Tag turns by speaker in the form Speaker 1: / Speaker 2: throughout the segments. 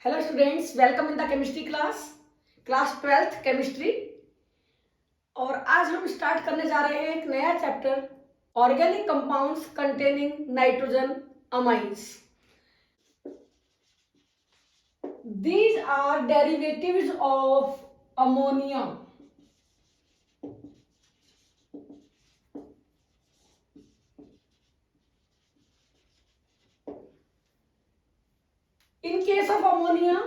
Speaker 1: Hello students, welcome in the chemistry class 12th chemistry. और आज हम स्टार्ट करने जा रहे हैं एक नया chapter, organic compounds containing nitrogen amines. These are derivatives of ammonia. In case of ammonia,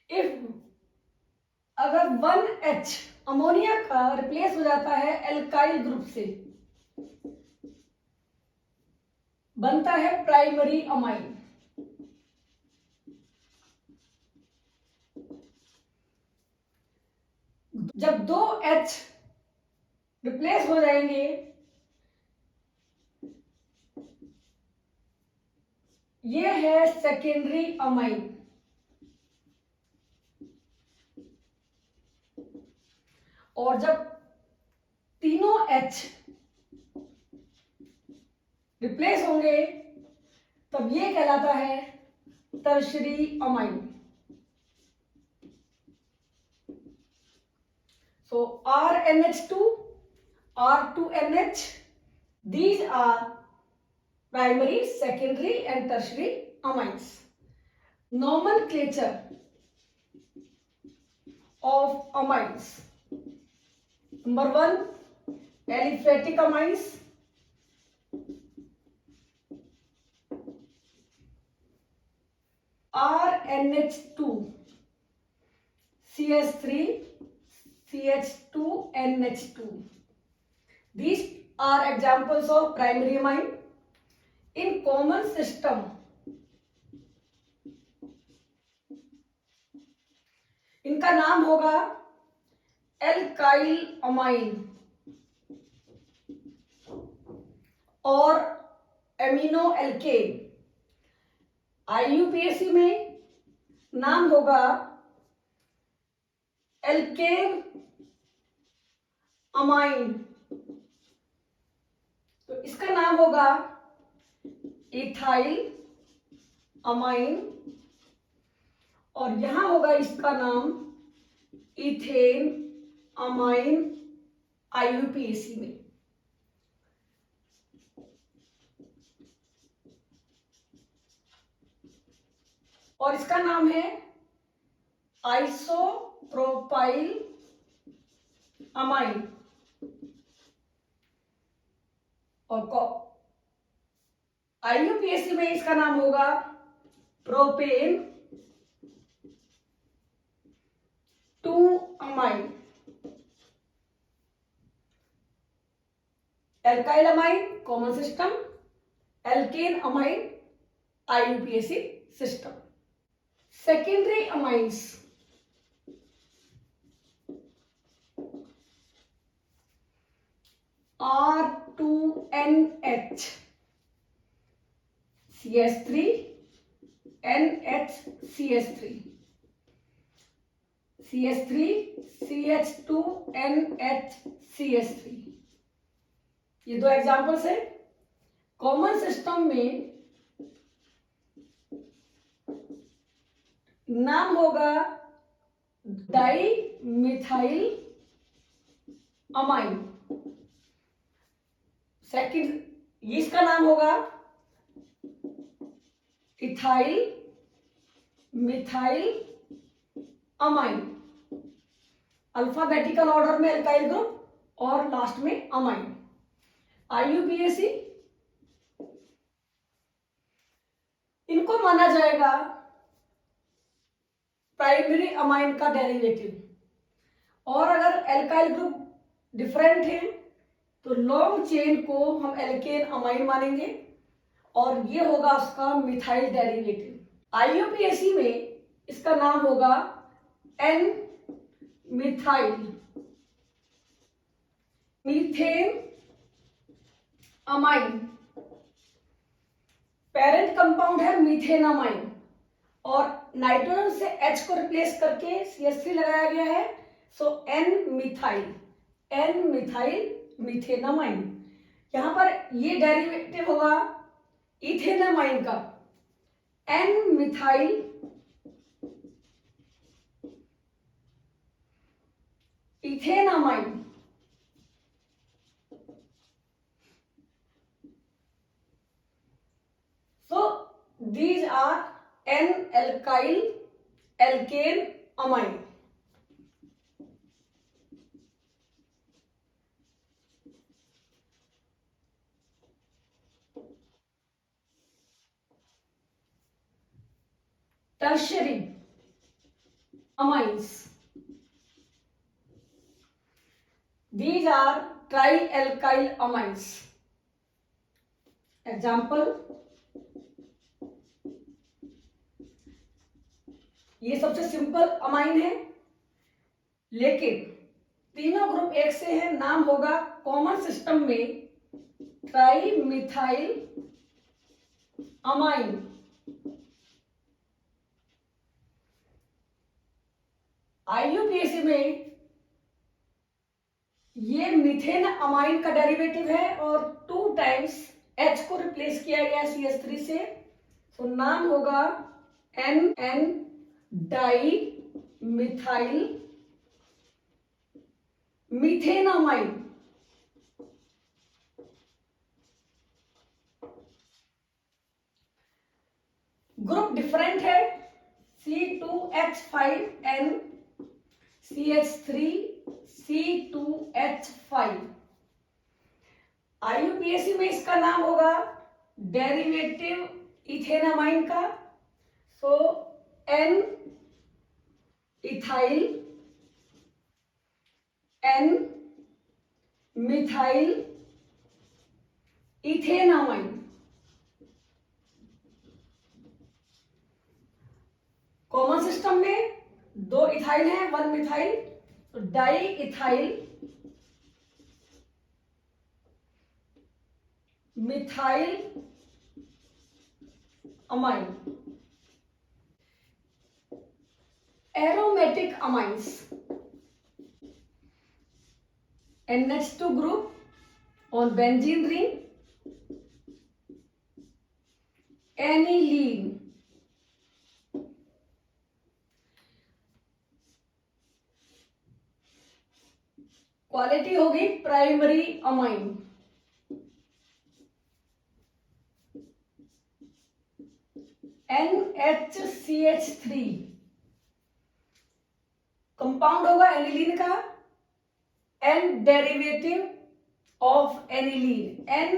Speaker 1: if अगर 1H अमोनिया का रिप्लेस हो जाता है एल्काइल ग्रुप से, बनता है प्राइमरी अमाइन। जब 2H रिप्लेस हो जाएंगे, ये है सेकेंडरी अमाइन। और जब तीनों H रिप्लेस होंगे तब ये कहलाता है tertiary amine. So RNH2, R2NH, these are primary, secondary and tertiary amines. Nomenclature of amines. Number 1, aliphatic amines. RNH2, CH3, CH2, NH2. These are examples of primary amine. In common system, इनका नाम होगा alkyl amine और amino alkene. IUPAC में नाम होगा alkene amine, तो इसका नाम होगा इथाइल अमाइन, और यहां होगा इसका नाम इथेन अमाइन IUPAC में। और इसका नाम है आइसोप्रोपाइल अमाइन। और IUPAC में इसका नाम होगा propane 2 amine. Alkyl amine common system, alkane amine IUPAC system. Secondary amines, R2NH, CH3, NHCH3, CH3, CH2, NHCH3। ये दो एग्जांपल्स है। कॉमन सिस्टम में नाम होगा डाई मिथाइल अमाइन। सेकंड, इसका नाम होगा ethyl methyl amine. Alphabetical order में एल्काइल ग्रुप और लास्ट में अमाइन। IUPAC इनको माना जाएगा प्राइमरी अमाइन का डेरिवेटिव। और अगर एल्काइल ग्रुप डिफरेंट है तो लॉन्ग चेन को हम एल्केन अमाइन मानेंगे और ये होगा उसका मिथाइल डेरिवेटिव। IUPAC में इसका नाम होगा N methyl methane amine. Parent compound है मीथेन अमाइन और नाइट्रोजन से H को रिप्लेस करके CH3 लगाया गया है, सो N मिथाइल मीथेनामाइन। यहां पर ये डेरिवेटिव होगा इथेनामाइन का N methyl ethanamine. So these are N-alkyl alkane amine. Tertiary amines. These are trialkyl amines. Example, ये सबसे सिंपल अमाइन है, लेकिन तीनों ग्रुप एक से है। नाम होगा कॉमन सिस्टम में ट्राई मिथाइल अमाइन। आईयूपीएसी में ये मीथेन अमाइन का डेरिवेटिव है और 2 टाइम्स H को रिप्लेस किया गया CH3 से, तो नाम होगा NN di methyl मीथेनामाइन। Group different है, C2H5N CH3 C2H5। आईयूपीएसी में इसका नाम होगा डेरिवेटिव इथेनामाइन का, सो N ethyl N methyl ethanamine. Common system में 2 इथाइल है, 1 मिथाइल, तो di ethyl methyl amine. Aromatic amines, NH2 group on benzene ring, aniline। Quality होगी प्राइमरी अमाइन। NHCH3 कंपाउंड होगा एनिलीन का, N derivative of aniline, N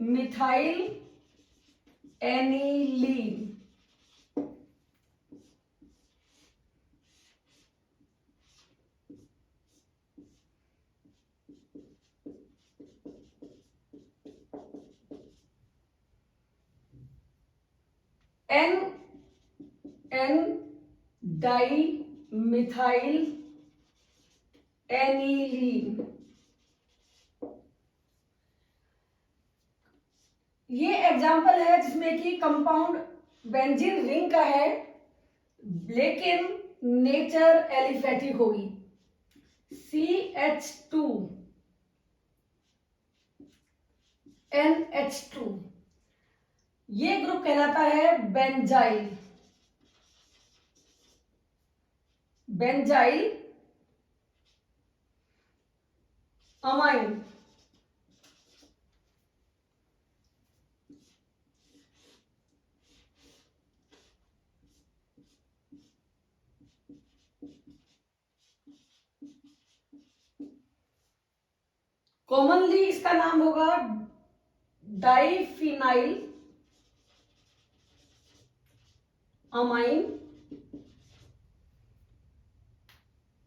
Speaker 1: methyl aniline. N di methyl aniline. ये example है जिसमें कि compound benzene ring का है, लेकिन नेचर एलिफेटिक होगी, CH2 NH2। ये ग्रुप कहलाता है बेंजाइल। Benzyl amine. कॉमनली इसका नाम होगा डाइफिनाइल अमाइन,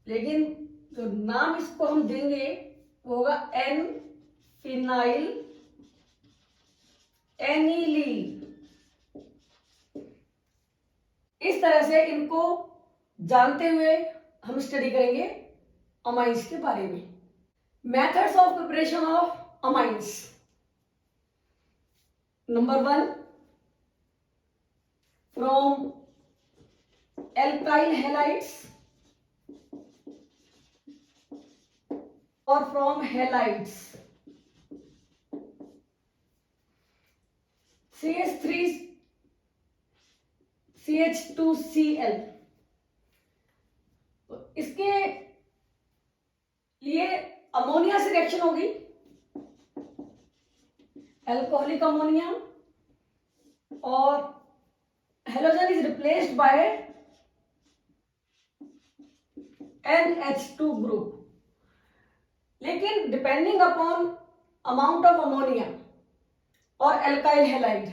Speaker 1: लेकिन जो नाम इसको हम देंगे वो होगा N फिनाइल एनिलीन। इस तरह से इनको जानते हुए हम स्टडी करेंगे अमाइंस के बारे में। Methods of preparation of amines. Number 1, from alkyl halides or from halides। CH3 CH2Cl। तो इसके लिए अमोनिया से रिएक्शन होगी, अल्कोहलिक अमोनिया, और halogen is replaced by NH2 group. लेकिन depending upon amount of ammonia और एल्काइल हैलाइड,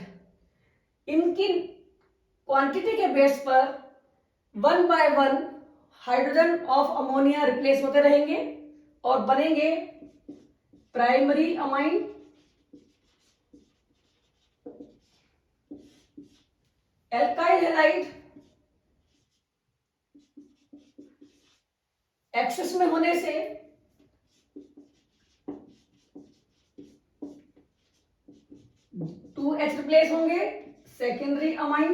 Speaker 1: इनकी quantity के बेस पर 1 by 1 hydrogen of ammonia replace होते रहेंगे और बनेंगे primary amine, alkyl halide excess में होने से H रिप्लेस होंगे, secondary amine,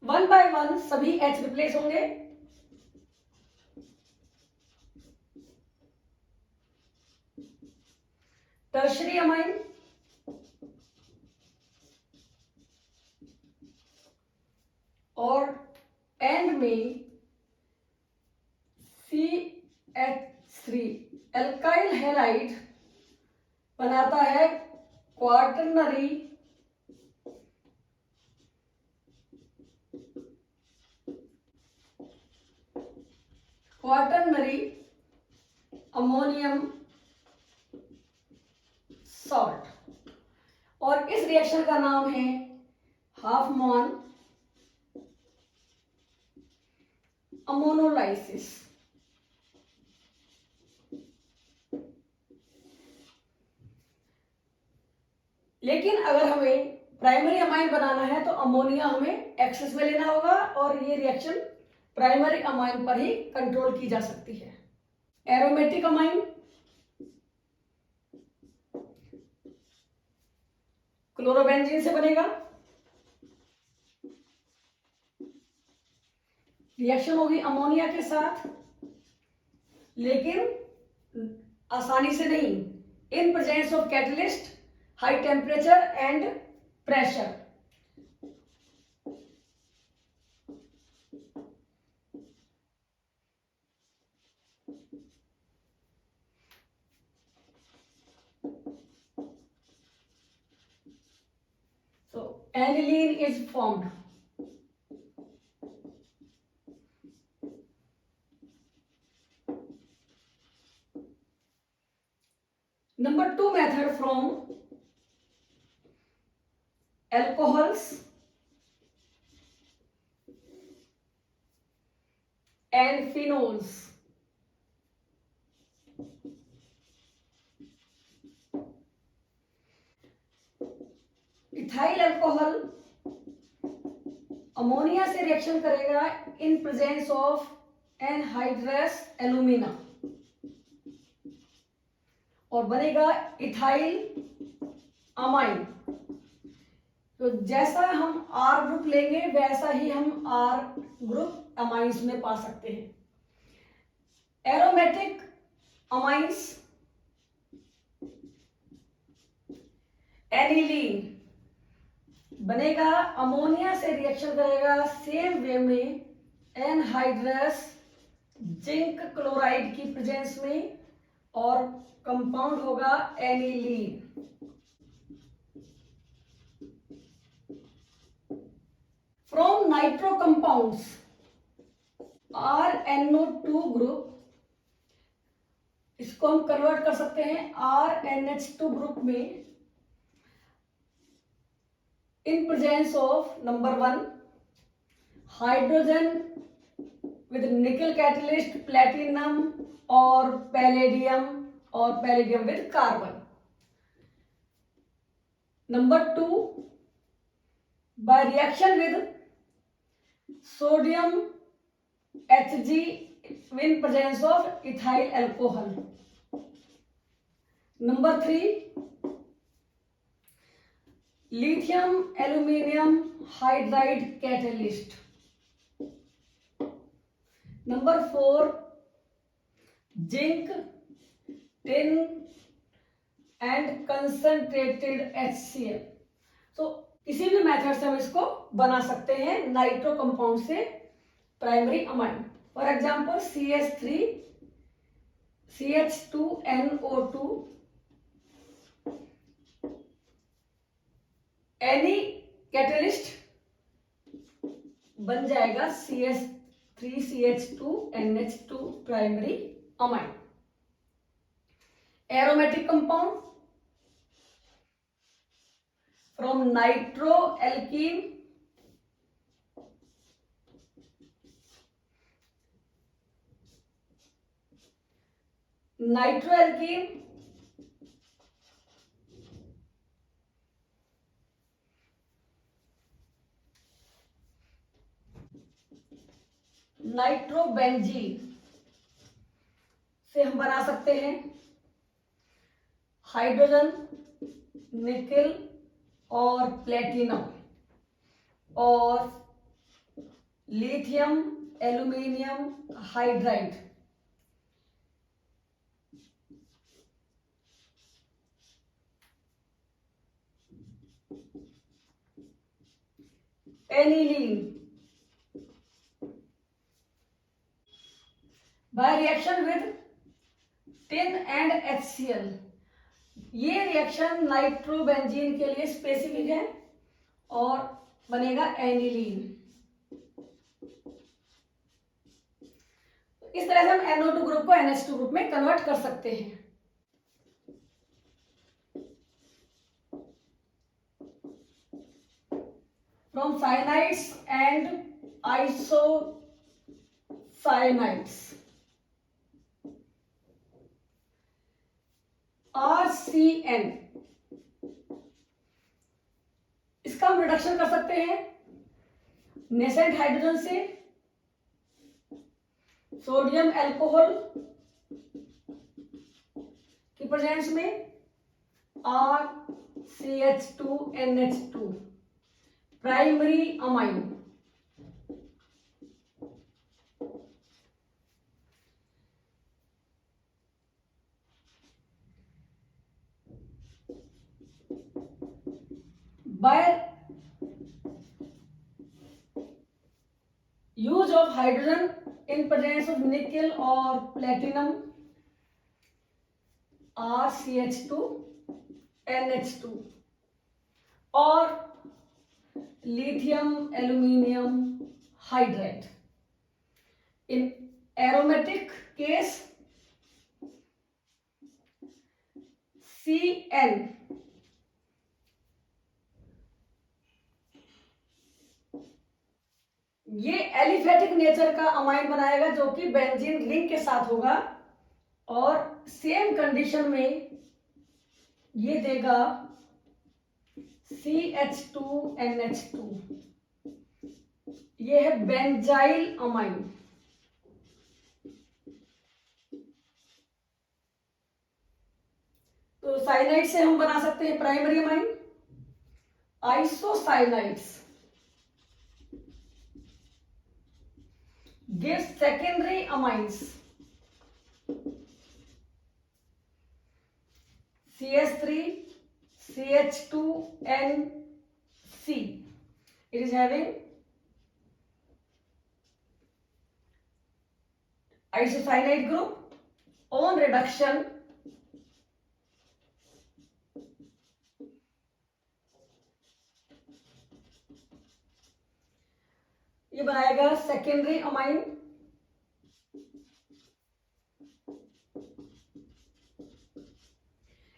Speaker 1: one by one सभी H रिप्लेस होंगे, टर्शरी अमाइन, और एंड में CH3 एल्काइल हैलाइड बनाता है क्वाटरनरी अमोनियम सॉल्ट, और इस रिएक्शन का नाम है हाफमैन अमोनोलाइसिस। लेकिन अगर हमें प्राइमरी अमाइन बनाना है तो अमोनिया हमें एक्सेस में लेना होगा और ये रिएक्शन प्राइमरी अमाइन पर ही कंट्रोल की जा सकती है। एरोमेटिक अमाइन क्लोरोबेंजीन से बनेगा, रिएक्शन होगी अमोनिया के साथ, लेकिन आसानी से नहीं, इन presence of catalyst, high temperature and pressure. So aniline is formed. Number 2 method from alcohols and phenols. Ethyl alcohol ammonia से रिएक्शन करेगा इन प्रेजेंस ऑफ एनहाइड्रस एल्यूमिना और बनेगा इथाइल अमाइन। तो जैसा हम R ग्रुप लेंगे वैसा ही हम R ग्रुप अमाइंस में पा सकते हैं। एरोमेटिक अमाइंस एनिलीन बनेगा, अमोनिया से रिएक्शन करेगा सेम वे में एनहाइड्रस जिंक क्लोराइड की प्रेजेंस में और कंपाउंड होगा aniline. From nitro compounds RNO2 group, इसको हम कन्वर्ट कर सकते हैं RNH2 ग्रुप में इन presence of number 1 hydrogen with निकल कैटलिस्ट प्लेटिनम और palladium with carbon. Number 2 by reaction with sodium Hg in presence of ethyl alcohol. Number 3 lithium aluminium hydride catalyst. Number 4 zinc, tin and concentrated HCl। तो किसी भी method से हम इसको बना सकते हैं नाइट्रो कंपाउंड से primary amine. For example CH3 CH2NO2, any catalyst बन जाएगा CH3 CH2NH2 primary amine. Aromatic compound from nitroalkene nitrobenzene से हम बना सकते हैं हाइड्रोजन, निकेल और प्लेटिनम और lithium aluminium hydride. Aniline by reaction with tin and HCl। ये रिएक्शन नाइट्रोबेंजीन के लिए स्पेसिफिक है और बनेगा एनिलीन। इस तरह से हम NO2 ग्रुप को NH2 ग्रुप में कन्वर्ट कर सकते हैं। फ्रॉम साइनाइड्स एंड आइसोसाइनाइड्स RCN, इसका हम रिडक्शन कर सकते हैं नेसेंट हाइड्रोजन से सोडियम अल्कोहल की प्रेजेंस में RCH2NH2 primary amine. By use of hydrogen in presence of nickel or platinum RCH2NH2 और lithium aluminium hydride। In aromatic case CN ये एलिफेटिक नेचर का अमाइन बनाएगा जो कि बेंजीन रिंग के साथ होगा और सेम कंडीशन में ये देगा CH2NH2। ये है बेंजाइल अमाइन। तो साइनाइड से हम बना सकते हैं primary amine. Isocyanides gives secondary amines CH3 CH2NC। it is having isocyanide group on reduction ये बनाएगा secondary amine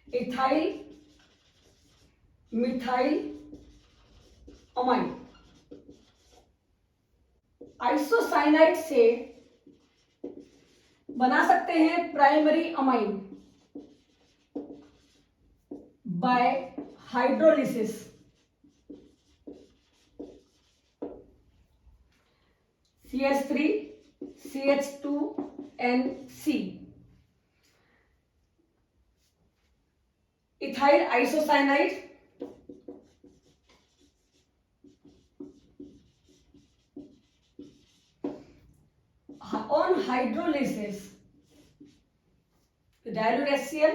Speaker 1: ethyl methyl amine. Isocyanide से बना सकते हैं primary amine bye hydrolysis. CH3 CH2NC ethyl isocyanide on hydrolysis तो dilute HCl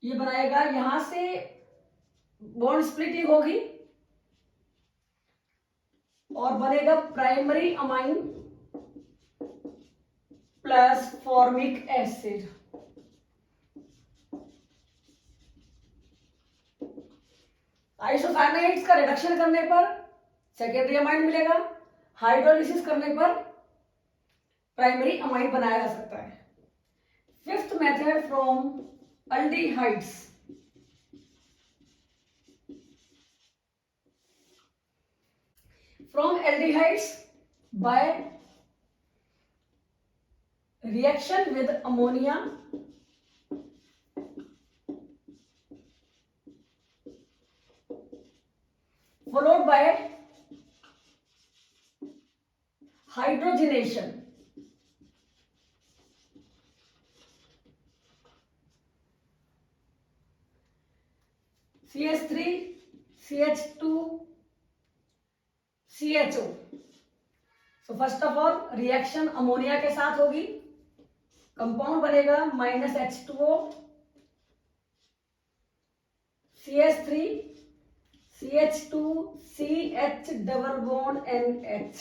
Speaker 1: ये बनाएगा, यहां से बॉन्ड स्प्लिटिंग होगी और बनेगा primary amine plus formic acid. Isocyanides का रिडक्शन करने पर सेकेंडरी अमाइन मिलेगा, हाइड्रोलिसिस करने पर प्राइमरी अमाइन बनाया जा सकता है। Fifth method from aldehydes. From aldehydes by reaction with ammonia followed by hydrogenation. CH3 CH2 CHO। So first of all reaction ammonia के साथ होगी, कंपाउंड बनेगा -H2O CH3 CH2 CH double bond NH।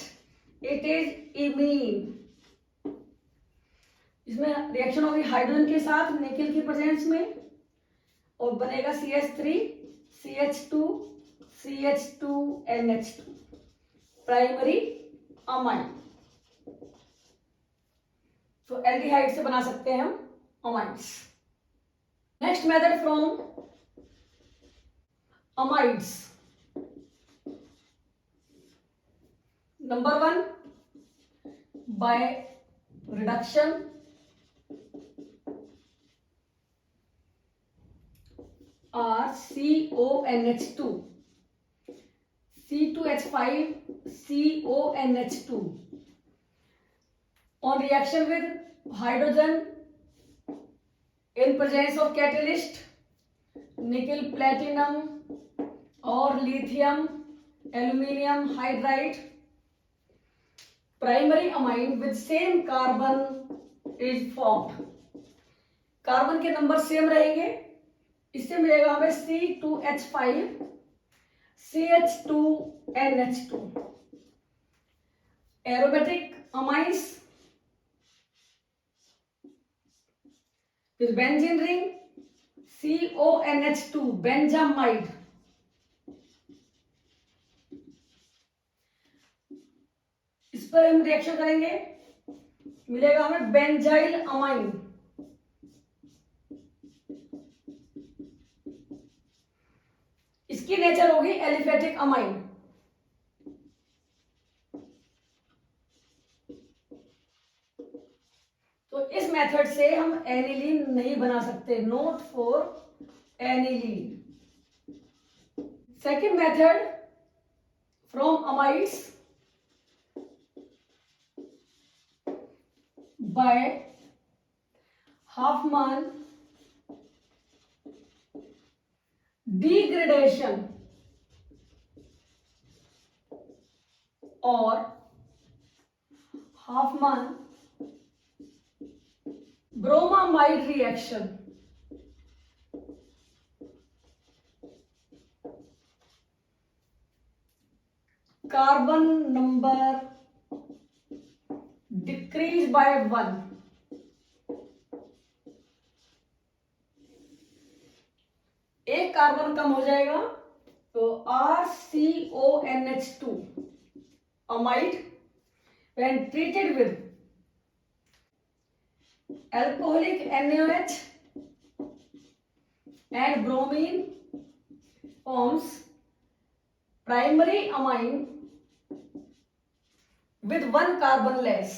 Speaker 1: It is imine. इसमें reaction होगी hydrogen के साथ nickel की presence में और बनेगा CH3 CH2 CH2 NH2 primary amine. तो एल्डिहाइड से बना सकते हैं हम amides. Next method from amides. Number 1 by reduction CONH2 C2H5 CONH2 on reaction with hydrogen in presence of catalyst nickel platinum or lithium aluminium hydride, primary amine with same carbon is formed। Carbon के number same रहेंगे, इससे मिलेगा हमें C2H5 CH2NH2। Aromatic amines फिर benzene ring CONH2 benzamide. इस पर हम reaction करेंगे, मिलेगा हमें बेंजाइल अमाइन। इसकी नेचर होगी एलिफेटिक अमाइन। तो इस मेथड से हम एनिलीन नहीं बना सकते, not for aniline. Second method from amides by Hofmann degradation or Hofmann bromamide reaction। carbon number decrease by 1। एक कार्बन कम हो जाएगा तो RCONH2 amide when treated with alcoholic NaOH and bromine forms primary amine with 1 carbon less।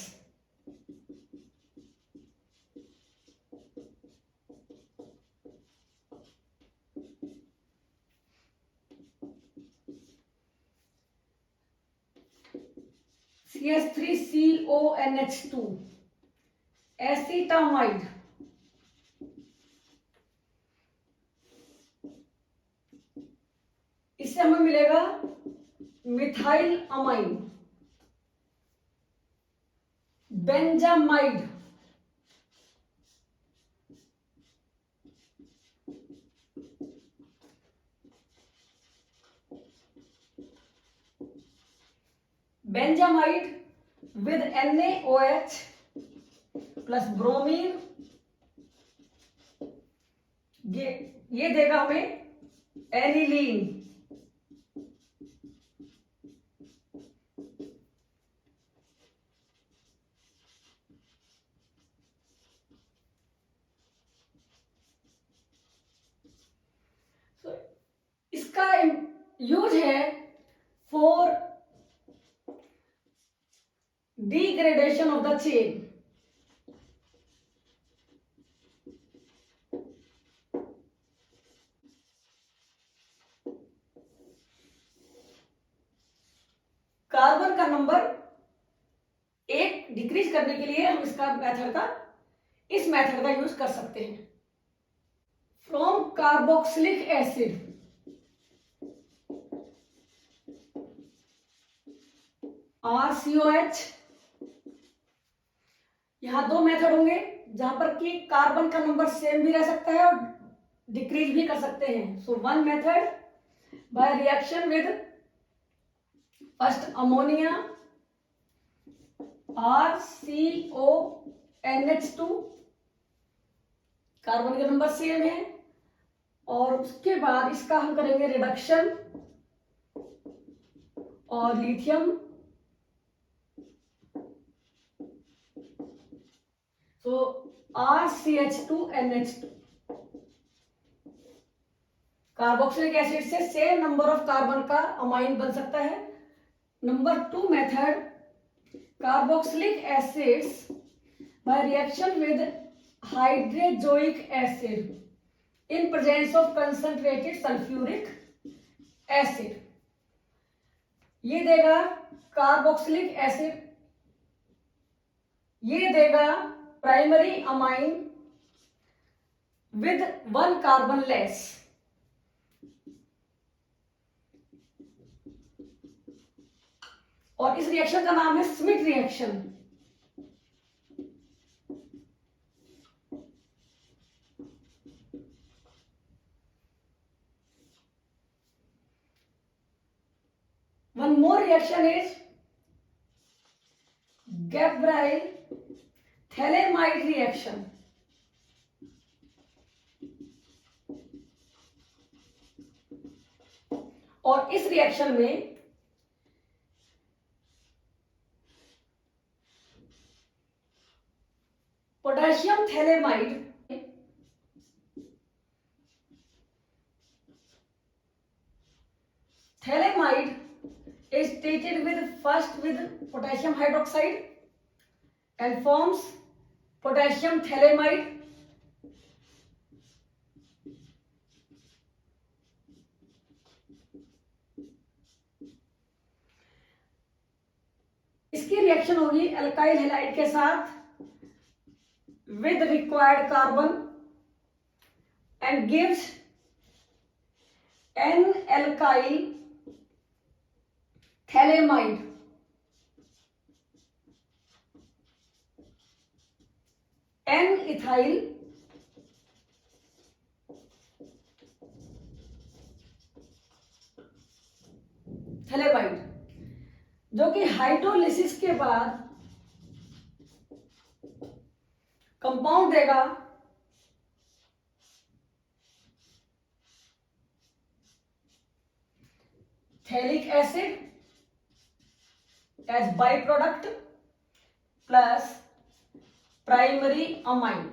Speaker 1: CH3CONH2 एसीटामाइड। इससे हमें मिलेगा methyl amine. Benzamide benzamide with NaOH plus bromine, ये देगा हमें एनिलीन। इसका यूज है for degradation of the chain. Carbon का number 1 decrease करने के लिए हम इस मेथड का यूज कर सकते हैं। फ्रॉम कार्बोक्सिलिक एसिड RCOH, यहां 2 मेथड होंगे जहां पर कि कार्बन का नंबर सेम भी रह सकता है और डिक्रीज भी कर सकते हैं। So one method by reaction with first ammonia RCONH2, carbon का नंबर सेम है, और उसके बाद इसका हम करेंगे रिडक्शन और लिथियम, तो RCH2NH2। कार्बोक्सिलिक एसिड से सेम नंबर ऑफ कार्बन का अमाइन बन सकता है। Number 2 method, carboxylic acids by reaction with hydrazoic acid in presence of concentrated sulphuric acid. ये देगा कार्बोक्सिलिक एसिड, ये देगा primary amine with 1 carbon less. और इस रिएक्शन का नाम है Schmidt reaction. One more reaction is Gabriel phthalimide reaction. और इस रिएक्शन में potassium phthalimide is treated first with potassium hydroxide and forms potassium thalamide. इसकी रिएक्शन होगी अल्काइल हैलाइड के साथ with required carbon and gives N-alkyl thalamide. N-ethyl thalamide, जो कि hydrolysis के बाद कंपाउंड देगा phthalic acid as by product plus primary amine.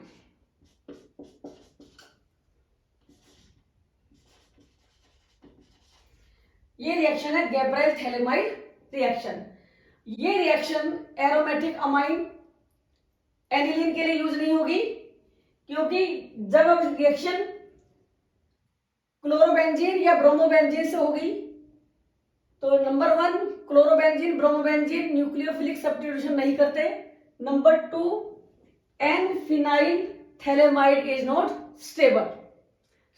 Speaker 1: ये रिएक्शन है गैब्राइल थैलेमाइड रिएक्शन। ये रिएक्शन एरोमेटिक अमाइन एनिलीन के लिए यूज नहीं होगी, क्योंकि जब अब रिएक्शन क्लोरोबेंजीन या ब्रोमोबेंजीन से होगी तो number 1 chlorobenzene bromobenzene nucleophilic substitution नहीं करते। Number 2 N phenyl phthalimide is not stable,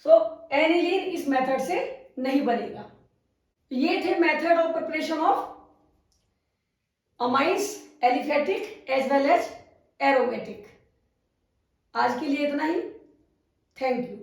Speaker 1: so aniline इस मेथड से नहीं बनेगा। ये थे method of preparation of amines aliphatic as well as aromatic. आज के लिए इतना ही। Thank you.